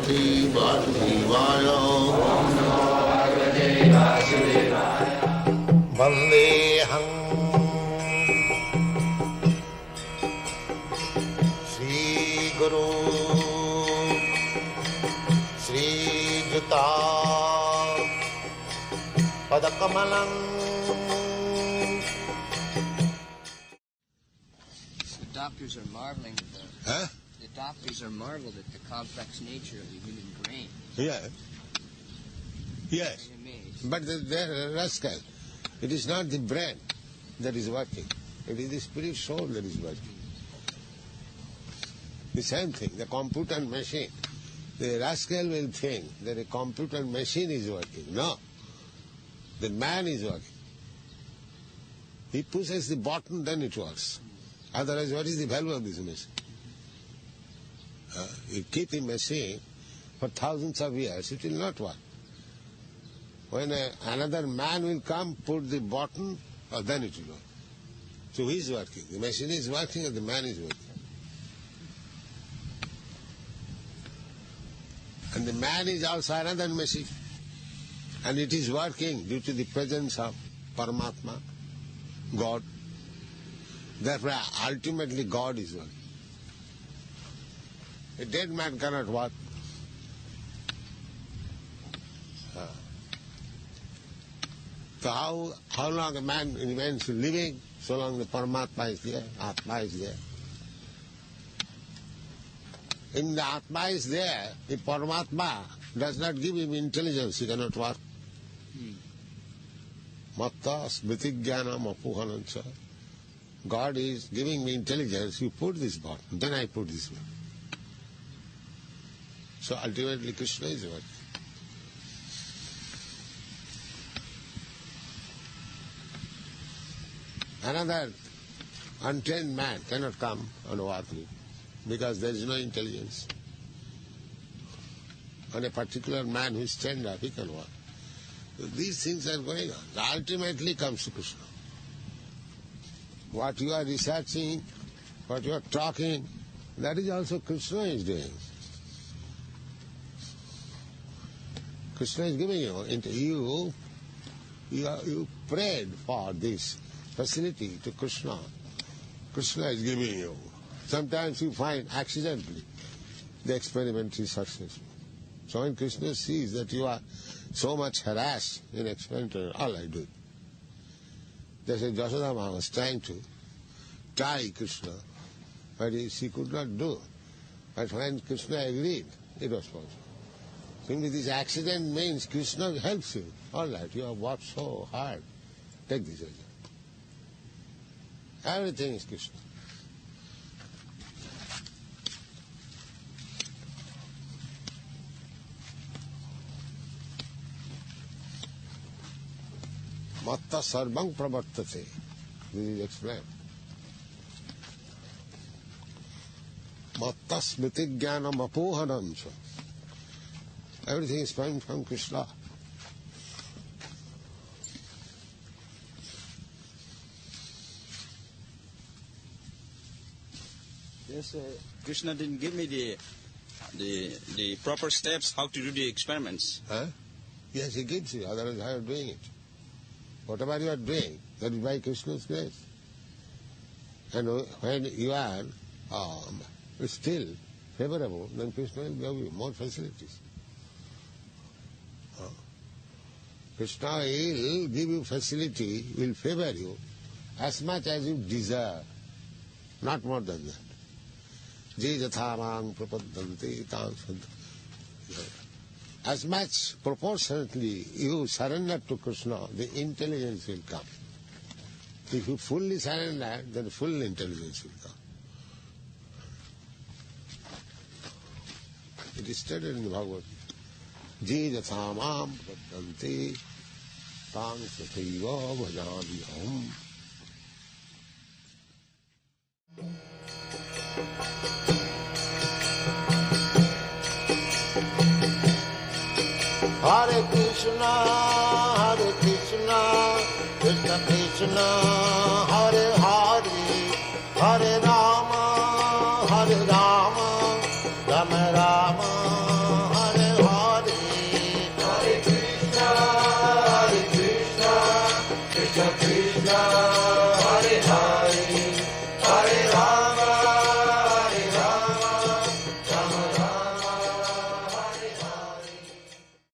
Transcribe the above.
Bhagavate Vasudevaya. Vandeham Sri Guru Sri Juta Padakamalam. The doctors are marveling at the doctors are marveled at the complex nature of the human brain. Yeah. Yes. But they're rascal. It is not the brain that is working. It is the spirit soul that is working. The same thing, the computer machine. The rascal will think that a computer machine is working. No. The man is working. He pushes the button, then it works. Otherwise, what is the value of this machine? You keep a machine for thousands of years, it will not work. When another man will come, put the button, then it will work. So who is working? The machine is working or the man is working? And the man is also another machine. And it is working due to the presence of Paramatma, God. Therefore, ultimately God is working. A dead man cannot work. So how long a man remains living, so long the Paramatma is there, Atma is there. If the Atma is there, the Paramatma does not give him intelligence, he cannot work. Matta smriti jnanam apuhanancha. God is giving me intelligence, you put this button, then I put this one. So ultimately Krishna is working. Another untrained man cannot come and work because there is no intelligence. And a particular man who is trained up, he can work. So these things are going on. Ultimately comes to Krishna. What you are researching, what you are talking, that is also Krishna is doing. Krishna is giving you, you prayed for this facility to Krishna. Krishna is giving you. Sometimes you find accidentally the experiment is successful. So when Krishna sees that you are so much harassed in experiment, all I do. Just as Yasodama was trying to tie Krishna, but she could not do. But when Krishna agreed, it was possible. Simply this accident means Krishna helps you. All right, you have worked so hard. Take this result. Everything is Krishna. Matta sarvang pravartate. This is explained. Matta smriti jnanam apohanancha. Everything is coming from Krishna. Yes, Krishna didn't give me the proper steps how to do the experiments. Huh? Yes, he gives you, otherwise how are you doing it? Whatever you are doing, that is by Krishna's grace. And when you are still favorable, then Krishna will give you more facilities. Krishna will give you facility, will favor you as much as you deserve, not more than that. Je jathamang prapadanti tam sadha. As much proportionately you surrender to Krishna, the intelligence will come. If you fully surrender, then full intelligence will come. It is stated in the Bhagavad-gita. Je jathamam prapadanti tam sathaiva bhajamiham. Hare Krishna, Krishna Krishna, Hare Hare, Hare Rama, Rama Rama, Ram.